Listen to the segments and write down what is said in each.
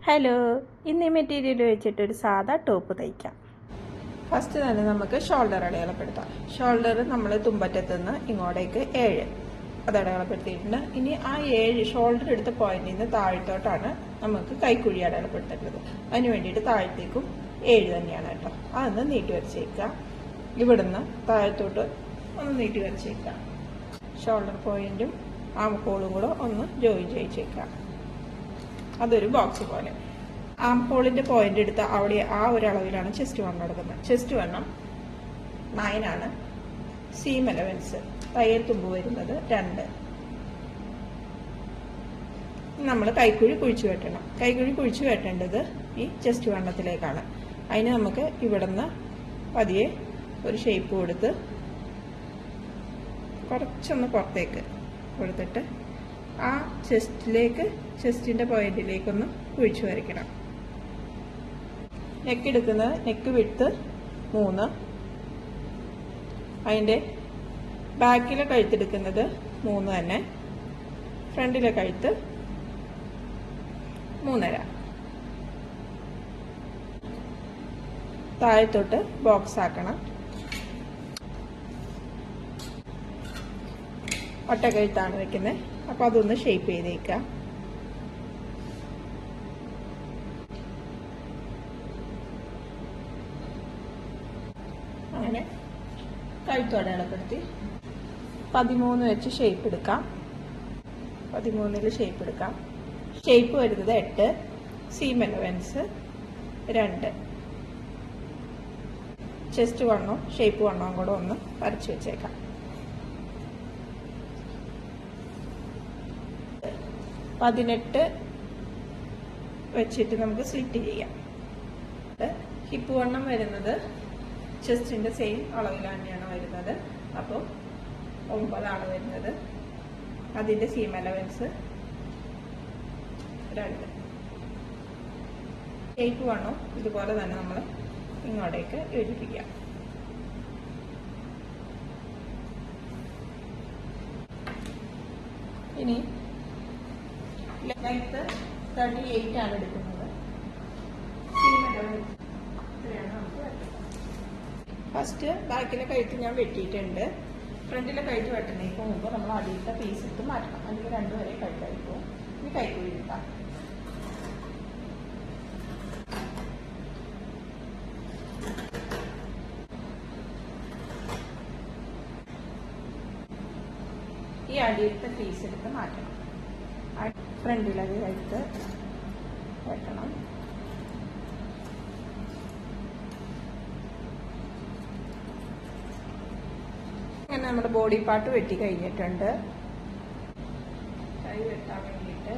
Hello, ഇന്ന് ഈ material വെച്ചിട്ടൊരു സാധാ ടോപ്പ് തയ്ക്കാം. ഫസ്റ്റ് തന്നെ നമുക്ക് ഷോൾഡർ അടയാളപ്പെടുത്താം. ഷോൾഡർ നമ്മൾ തുമ്പറ്റത്തുനിന്ന് ഇങ്ങോട്ടേക്ക് 7 അത് അടയാളപ്പെടുത്തിയിട്ടുണ്ട്. ഇനി ആ 7 ഷോൾഡർ എടുത്ത പോയിന്റിൽ നിന്ന് താഴത്തോട്ടാണ് നമുക്ക് കൈക്കുഴി അടയാളപ്പെടുത്തേണ്ടത്. അതിന് വേണ്ടിയിട്ട് താഴത്തേക്കും 7 തന്നെയാണ് കേട്ടോ. അതൊന്ന് നീട്ടി വരച്ചേക്കുക. ഇവിടുന്ന് താഴത്തോട്ട് ഒന്ന് നീട്ടി വരച്ചേക്കുക. ഷോൾഡർ പോയിന്റും ആം ഹോളും കൂടെ ഒന്ന് ജോയിൻ ചെയ്യിച്ചേക്കുക. അതൊരു ബോക്സ് പോലെ. ആം ഹോളിന്റെ പോയിന്റ് എടുത്ത് അവിടെ ആ ഒരു അളവിലാണ് ചെസ്റ്റ് വണ്ണം എടുക്കുന്നത്. ചെസ്റ്റ് വണ്ണം 9 ആണ്. സീം അലവൻസ് തയ്യൽ തുമ്പ് വരുന്നത് 2. നമ്മൾ കൈക്കുഴി കുഴിച്ചു വെട്ടണം. കൈക്കുഴി കുഴിച്ചു വെട്ടേണ്ടത് ഈ ചെസ്റ്റ് വണ്ണത്തിലേക്കാണ്. അതിന് നമുക്ക് ഇവിടുന്ന് പതിയെ ഒരു ഷേപ്പ് കൊടുത്ത് കുറച്ചൊന്ന് പുറത്തേക്ക് കൊടുത്തിട്ട് ആ ചെസ്റ്റിന്റെ പോയിന്റിലേക്കൊന്ന് കുഴിച്ചു വരയ്ക്കണം. നെക്ക് എടുക്കുന്നത് നെക്ക് വിഡ്ത്ത് 3, അതിൻ്റെ ബാക്കിലെ കഴുത്തെടുക്കുന്നത് 3 തന്നെ, ഫ്രണ്ടിലെ കഴുത്ത് 3.5. താഴത്തോട്ട് ബോക്സ് ആക്കണം. ഒറ്റക്കഴുത്താണ് വെക്കുന്നത്. അപ്പോൾ അതൊന്ന് ഷേപ്പ് ചെയ്തേക്കാം. അങ്ങനെ കഴുത്തോടെ അടയാളപ്പെടുത്തി 13 വെച്ച് ഷേപ്പ് എടുക്കാം. 13 ഷേപ്പ് എടുക്കാം. ഷേപ്പ് വരുന്നത് 8, സീം അലവൻസ് 2. ചെസ്റ്റ് വണ്ണവും ഷേപ്പ് വണ്ണവും കൂടെ ഒന്ന് വരച്ചു വെച്ചേക്കാം. 18 വെച്ചിട്ട് നമുക്ക് സ്ലിറ്റ് ചെയ്യാം. ഹിപ്പ് വണ്ണം വരുന്നത് ചെസ്റ്റിന്റെ സെയിം അളവിൽ തന്നെയാണ് വരുന്നത്. അപ്പോൾ 9 ആണ് വരുന്നത്. അതിന്റെ സീം അലവൻസ് 2. ഷേപ്പ് വണ്ണവും ഇതുപോലെ തന്നെ നമ്മൾ ഇങ്ങോട്ടേക്ക് യോജിപ്പിക്കാം. ഇനി ലെങ്ത് 38 ആണ് എടുക്കുന്നത്. ഫസ്റ്റ് ബാക്കിലെ കഴുത്ത് ഞാൻ വെട്ടിയിട്ടുണ്ട്. ഫ്രണ്ടിലെ കഴുത്ത് വെട്ടുന്നതിന് മുമ്പ് നമ്മൾ അടിയിലത്തെ പീസ് ഇട്ട് മാറ്റണം. അല്ലെങ്കിൽ 2 വരെ കഴുത്തായിരിക്കും. ഇനി കൈക്കുഴി എടുക്കാം. ഈ അടിയിലത്തെ പീസ് എടുത്ത് മാറ്റണം. ഫ്രണ്ടിലത് കഴുത്ത് വെട്ടണം. അങ്ങനെ നമ്മുടെ ബോഡി പാർട്ട് വെട്ടി കഴിഞ്ഞിട്ടുണ്ട്. കൈ വെട്ടാൻ വേണ്ടിയിട്ട്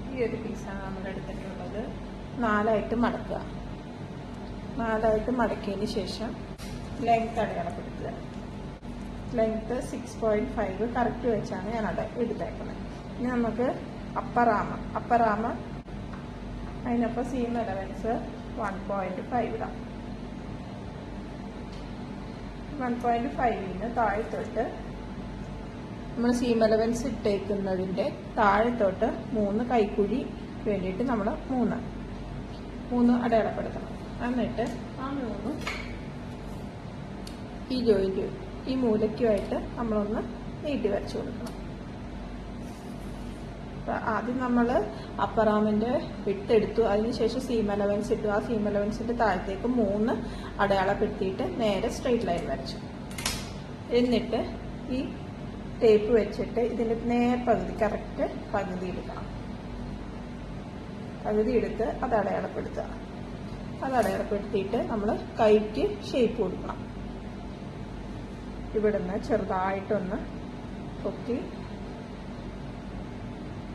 ഈ ഒരു പീസാണ് നമ്മൾ എടുത്തിട്ടുള്ളത്. 4 മടക്കുക. 4 മടക്കിയതിന് ശേഷം ലെങ്ത് അടയാളപ്പെടുത്തുക. ലെങ്ത് 6.5 കറക്റ്റ് വെച്ചാണ് ഞാൻ എടുത്തേക്കുന്നത്. ഇനി നമുക്ക് അപ്പർ ആം അതിനപ്പോൾ സീം അലവൻസ് 1.5 ഇടാം. 1.5 താഴത്തോട്ട് നമ്മൾ സീം അലവൻസ് ഇട്ടേക്കുന്നതിൻ്റെ താഴത്തോട്ട് 3 കൈക്കുഴി വേണ്ടിയിട്ട് നമ്മൾ 3 അടയാളപ്പെടുത്തണം. എന്നിട്ട് ആ 3 ഈ ജോയിന്റ് ഈ മൂലയ്ക്കുമായിട്ട് നമ്മളൊന്ന് നീട്ടി വരച്ചു കൊടുക്കണം. ആദ്യം നമ്മൾ അപ്പർ ആമിൻ്റെ വിട്ടെടുത്തു. അതിനുശേഷം സീം അലവൻസ് ഇട്ടു. ആ സീം അലവൻസിൻ്റെ താഴത്തേക്ക് 3 അടയാളപ്പെടുത്തിയിട്ട് നേരെ സ്ട്രെയിറ്റ് ലൈൻ വരച്ചു. എന്നിട്ട് ഈ ടേപ്പ് വെച്ചിട്ട് ഇതിൻ്റെ പകുതി കറക്റ്റ് പകുതി എടുക്കണം. പകുതി എടുത്ത് അത് അടയാളപ്പെടുത്തുക. അത് അടയാളപ്പെടുത്തിയിട്ട് നമ്മൾ കൈക്ക് ഷേപ്പ് കൊടുക്കണം. ഇവിടുന്ന് ചെറുതായിട്ടൊന്ന് പൊക്കി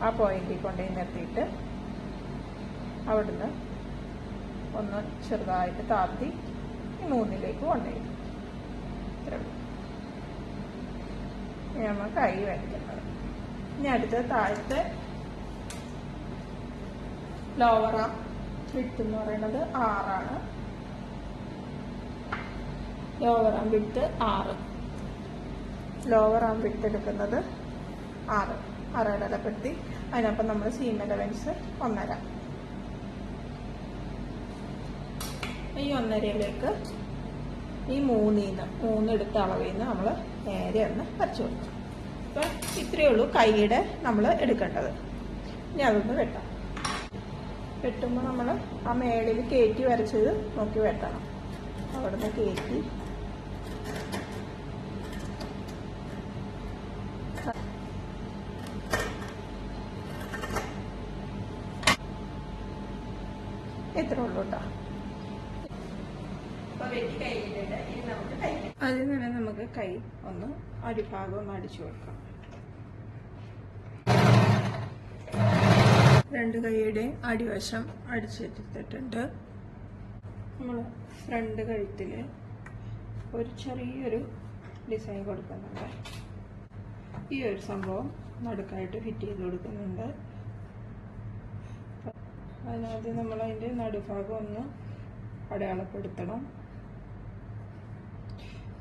ആ പോയിന്റിൽ കൊണ്ടുപോയി നിർത്തിയിട്ട് അവിടുന്ന് ഒന്ന് ചെറുതായിട്ട് താത്തി 3ലേക്ക് കൊണ്ടുപോയി. നമ്മൾ കൈ വരയ്ക്കുന്നത്. ഇനി അടുത്ത താഴത്തെ ലോവർ ആം വിഡ്ത്ത് എന്ന് പറയുന്നത് 6 ആണ്. ലോവർ ആം വിഡ്ത്ത് 6. ലോവർ ആം വിഡ്ത്ത് എടുക്കുന്നത് ആറ് അടയാളപ്പെടുത്തി. അതിനൊപ്പം നമ്മൾ സീം അലവൻസ് 1.5. ഈ 1.5യിലേക്ക് ഈ 3 എടുത്ത അളവിൽ നിന്ന് നമ്മൾ നേരെ ഒന്ന് വരച്ചു കൊടുക്കും. അപ്പം ഇത്രയേ ഉള്ളൂ കൈയുടെ നമ്മൾ എടുക്കേണ്ടത്. ഇനി അതൊന്ന് വെട്ടാം. വെട്ടുമ്പോൾ നമ്മൾ ആ മേളിൽ കയറ്റി വരച്ചത് നോക്കി വെട്ടണം. അവിടുന്ന് കയറ്റി ഇത്രേ ഉള്ളൂ കേട്ടോ. അതിൽ തന്നെ നമുക്ക് കൈ ഒന്ന് അടിഭാഗം ഒന്ന് അടിച്ചു കൊടുക്കാം. 2 കൈയുടെ അടിവശം അടിച്ചെടുത്തിട്ടുണ്ട്. നമ്മൾ ഫ്രണ്ട് കഴുത്തിൽ ഒരു ചെറിയൊരു ഡിസൈൻ കൊടുക്കുന്നുണ്ട്. ഈ ഒരു സംഭവം നടുക്കായിട്ട് ഫിറ്റ് ചെയ്ത് കൊടുക്കുന്നുണ്ട്. അതിനകത്ത് നമ്മൾ അതിൻ്റെ നടുഭാഗം ഒന്ന് അടയാളപ്പെടുത്തണം.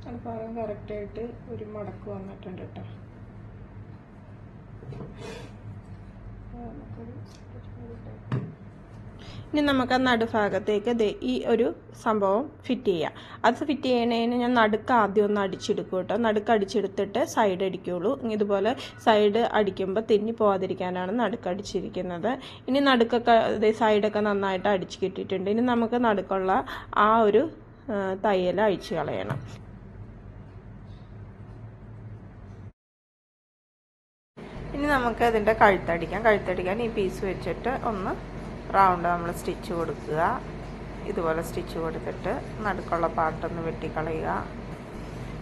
നടുഭാഗം കറക്റ്റായിട്ട് ഒരു മടക്ക് വന്നിട്ടുണ്ട് കേട്ടോ. ഇനി നമുക്ക് ആ നടുഭാഗത്തേക്ക് ഈ ഒരു സംഭവം ഫിറ്റ് ചെയ്യാം. അത് ഫിറ്റ് ചെയ്യണതിന് ഞാൻ നടുക്ക് ആദ്യം ഒന്ന് അടിച്ചെടുക്കും കേട്ടോ. നടുക്ക് അടിച്ചെടുത്തിട്ട് സൈഡ് അടിക്കുകയുള്ളൂ. ഇതുപോലെ സൈഡ് അടിക്കുമ്പോൾ തെന്നി പോകാതിരിക്കാനാണ് നടുക്ക് അടിച്ചിരിക്കുന്നത്. ഇനി നടുക്കൊക്കെ സൈഡൊക്കെ നന്നായിട്ട് അടിച്ച് കിട്ടിയിട്ടുണ്ട്. ഇനി നമുക്ക് നടുക്കുള്ള ആ ഒരു തയ്യൽ അഴിച്ചു കളയണം. ഇനി നമുക്ക് അതിൻ്റെ കഴുത്തടിക്കാൻ ഈ പീസ് വെച്ചിട്ട് ഒന്ന് റൗണ്ട് നമ്മൾ സ്റ്റിച്ച് കൊടുക്കുക. ഇതുപോലെ സ്റ്റിച്ച് കൊടുത്തിട്ട് നടുക്കുള്ള പാർട്ടൊന്ന് വെട്ടിക്കളയുക.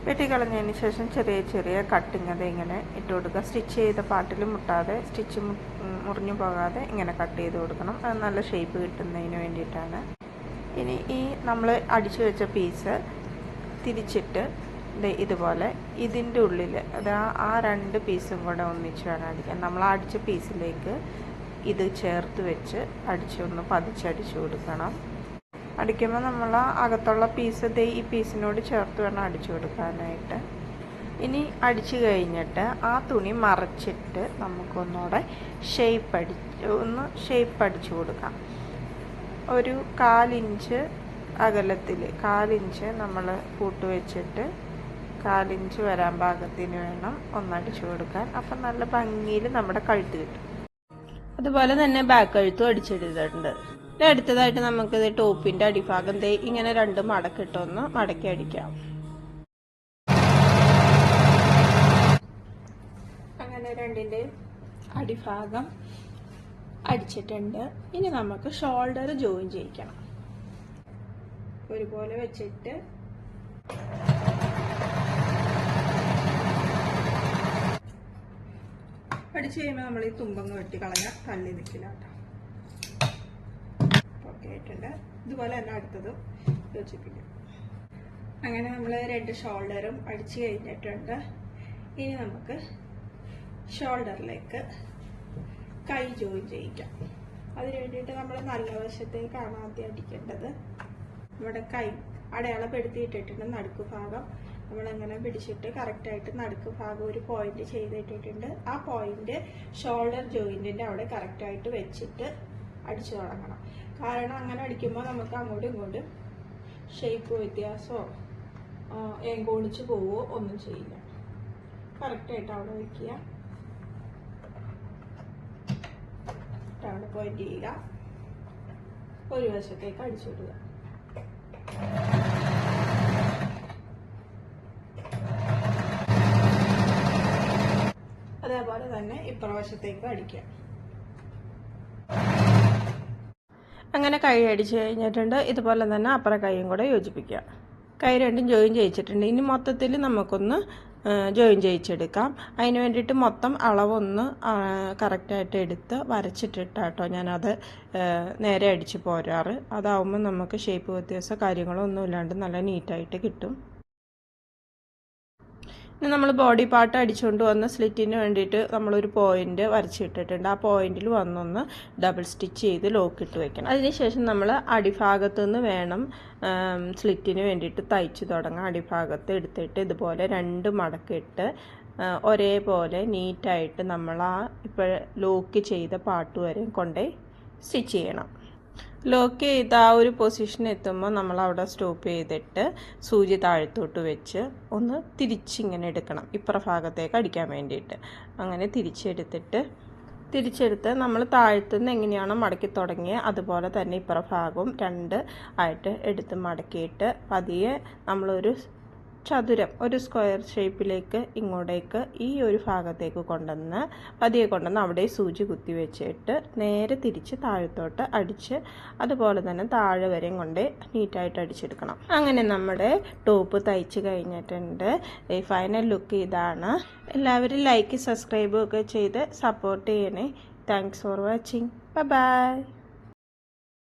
വെട്ടിക്കളഞ്ഞതിന് ശേഷം ചെറിയ ചെറിയ കട്ടിങ് അത് ഇങ്ങനെ ഇട്ട് കൊടുക്കുക. സ്റ്റിച്ച് ചെയ്ത പാർട്ടിൽ മുട്ടാതെ, സ്റ്റിച്ച് മുറിഞ്ഞു പോകാതെ ഇങ്ങനെ കട്ട് ചെയ്ത് കൊടുക്കണം. അത് നല്ല ഷേപ്പ് കിട്ടുന്നതിന് വേണ്ടിയിട്ടാണ്. ഇനി ഈ നമ്മൾ അടിച്ചു വെച്ച പീസ് തിരിച്ചിട്ട് ഇതുപോലെ ഇതിൻ്റെ ഉള്ളിൽ അത് ആ 2 പീസും കൂടെ ഒന്നിച്ച് വേണം അടിക്കാൻ. നമ്മൾ അടിച്ച പീസിലേക്ക് ഇത് ചേർത്ത് വെച്ച് ഒന്ന് പതിച്ചടിച്ചു കൊടുക്കണം. അടിക്കുമ്പോൾ നമ്മൾ അകത്തുള്ള പീസ് ഈ പീസിനോട് ചേർത്ത് വേണം അടിച്ചു കൊടുക്കാനായിട്ട്. ഇനി അടിച്ചു കഴിഞ്ഞിട്ട് ആ തുണി മറച്ചിട്ട് നമുക്കൊന്നുകൂടെ ഷേപ്പ് അടിച്ചു കൊടുക്കാം. ഒരു 1/4 ഇഞ്ച് അകലത്തിൽ 1/4 ഇഞ്ച് നമ്മൾ കൂട്ട് വെച്ചിട്ട് 1/4 ഇഞ്ച് വരാൻ പാകത്തിന് വേണം ഒന്നടിച്ചു കൊടുക്കാൻ. അപ്പം നല്ല ഭംഗിയിൽ നമ്മുടെ കഴുത്ത് കിട്ടും. അതുപോലെ തന്നെ ബാക്ക് കഴുത്തും അടിച്ചെടുത്തിട്ടുണ്ട്. അടുത്തതായിട്ട് നമുക്കിത് ടോപ്പിൻ്റെ അടിഭാഗം ഇങ്ങനെ 2 മടക്കിട്ടൊന്ന് മടക്കി അടിക്കാം. അങ്ങനെ 2ൻ്റെയും അടിഭാഗം അടിച്ചിട്ടുണ്ട്. ഇനി നമുക്ക് ഷോൾഡർ ജോയിൻ ചെയ്യിക്കണം. ഒരുപോലെ വെച്ചിട്ട് അടിച്ചു കഴിയുമ്പോൾ നമ്മൾ ഈ തുമ്പങ്ങ് വെട്ടി കളഞ്ഞാൽ തള്ളി നിൽക്കില്ല കേട്ടോ. ഓക്കെ ആയിട്ടുണ്ട്. ഇതുപോലെ തന്നെ അടുത്തതും യോജിപ്പിക്കും. അങ്ങനെ നമ്മൾ 2 ഷോൾഡറും അടിച്ചു കഴിഞ്ഞിട്ടുണ്ട്. ഇനി നമുക്ക് ഷോൾഡറിലേക്ക് കൈ ജോയിൻ ചെയ്യിക്കാം. അതിന് വേണ്ടിയിട്ട് നമ്മൾ നല്ല വശത്തേക്കാണ് ആദ്യം അടിക്കേണ്ടത്. നമ്മുടെ കൈ അടയാളപ്പെടുത്തിയിട്ടിട്ടുണ്ട്. നടുക്ക് ഭാഗം നമ്മളങ്ങനെ പിടിച്ചിട്ട് കറക്റ്റായിട്ട് നടുക്ക് ഭാഗം ഒരു പോയിന്റ് ചെയ്തിട്ടിട്ടുണ്ട്. ആ പോയിന്റ് ഷോൾഡർ ജോയിൻറ്റിൻ്റെ അവിടെ കറക്റ്റായിട്ട് വെച്ചിട്ട് അടിച്ചു തുടങ്ങണം. കാരണം അങ്ങനെ അടിക്കുമ്പോൾ നമുക്ക് അങ്ങോട്ടും ഇങ്ങോട്ടും ഷേപ്പ് വ്യത്യാസമോ എങ്കോണിച്ച് പോവോ ഒന്നും ചെയ്യില്ല. കറക്റ്റായിട്ട് അവിടെ വയ്ക്കുക. അവിടെ പോയിന്റ് ചെയ്യുക. ഒരു വശത്തേക്ക് അടിച്ചു വിടുക. അതേപോലെ തന്നെ ഇപ്പുറവശത്തേക്ക് അടിക്കുക. അങ്ങനെ കൈ അടിച്ചു കഴിഞ്ഞിട്ടുണ്ട്. ഇതുപോലെ തന്നെ അപ്പുറ കൈയും കൂടെ യോജിപ്പിക്കുക. കൈ 2ഉം ജോയിൻ ചെയ്യിച്ചിട്ടുണ്ട്. ഇനി മൊത്തത്തിൽ നമുക്കൊന്ന് ജോയിൻ ചെയ്യിച്ചെടുക്കാം. അതിന് വേണ്ടിയിട്ട് മൊത്തം അളവൊന്ന് കറക്റ്റായിട്ട് എടുത്ത് വരച്ചിട്ടിട്ടാട്ടോ ഞാനത് നേരെ അടിച്ച് പോരാറ്. അതാവുമ്പോൾ നമുക്ക് ഷേപ്പ് വ്യത്യാസം കാര്യങ്ങളൊന്നും ഇല്ലാണ്ട് നല്ല നീറ്റായിട്ട് കിട്ടും. ഇനി നമ്മൾ ബോഡി പാർട്ട് അടിച്ചുകൊണ്ട് വന്ന് സ്ലിറ്റിന് വേണ്ടിയിട്ട് നമ്മളൊരു പോയിന്റ് വരച്ചിട്ടിട്ടുണ്ട്. ആ പോയിന്റിൽ വന്നൊന്ന് ഡബിൾ സ്റ്റിച്ച് ചെയ്ത് ലോക്കിട്ട് വെക്കണം. അതിനുശേഷം നമ്മൾ അടിഭാഗത്തു നിന്ന് വേണം സ്ലിറ്റിന് വേണ്ടിയിട്ട് തയ്ച്ച് തുടങ്ങാം. അടിഭാഗത്ത് എടുത്തിട്ട് ഇതുപോലെ 2 മടക്കിട്ട് ഒരേപോലെ നീറ്റായിട്ട് നമ്മൾ ആ ഇപ്പോൾ ലോക്ക് ചെയ്ത പാർട്ട് വരെ കൊണ്ടേ സ്റ്റിച്ച് ചെയ്യണം. ലോക്ക് ചെയ്ത് ആ ഒരു പൊസിഷൻ എത്തുമ്പോൾ നമ്മൾ അവിടെ സ്റ്റോപ്പ് ചെയ്തിട്ട് സൂചി താഴത്തോട്ട് വെച്ച് ഒന്ന് തിരിച്ചിങ്ങനെ എടുക്കണം, ഇപ്പുറ ഭാഗത്തേക്ക് അടിക്കാൻ വേണ്ടിയിട്ട്. അങ്ങനെ തിരിച്ചെടുത്ത് നമ്മൾ താഴ്ത്തുനിന്ന് എങ്ങനെയാണോ മടക്കി തുടങ്ങിയത് അതുപോലെ തന്നെ ഇപ്പുറ ഭാഗവും 2 ആയിട്ട് എടുത്ത് മടക്കിയിട്ട് പതിയെ നമ്മളൊരു ചതുരം, ഒരു സ്ക്വയർ ഷേപ്പിലേക്ക് ഇങ്ങോട്ടേക്ക് ഈ ഒരു ഭാഗത്തേക്ക് പതിയെ കൊണ്ടുവന്ന് അവിടെ സൂചി കുത്തി വെച്ചിട്ട് നേരെ തിരിച്ച് താഴത്തോട്ട് അടിച്ച് അതുപോലെ തന്നെ താഴെ വരെയും കൊണ്ട് നീറ്റായിട്ട് അടിച്ചെടുക്കണം. അങ്ങനെ നമ്മുടെ ടോപ്പ് തയ്ച്ച് കഴിഞ്ഞിട്ടുണ്ട്. ഈ ഫൈനൽ ലുക്ക് ഇതാണ്. എല്ലാവരും ലൈക്ക് സബ്സ്ക്രൈബും ഒക്കെ ചെയ്ത് സപ്പോർട്ട് ചെയ്യണേ. Thanks for watching. ബൈ.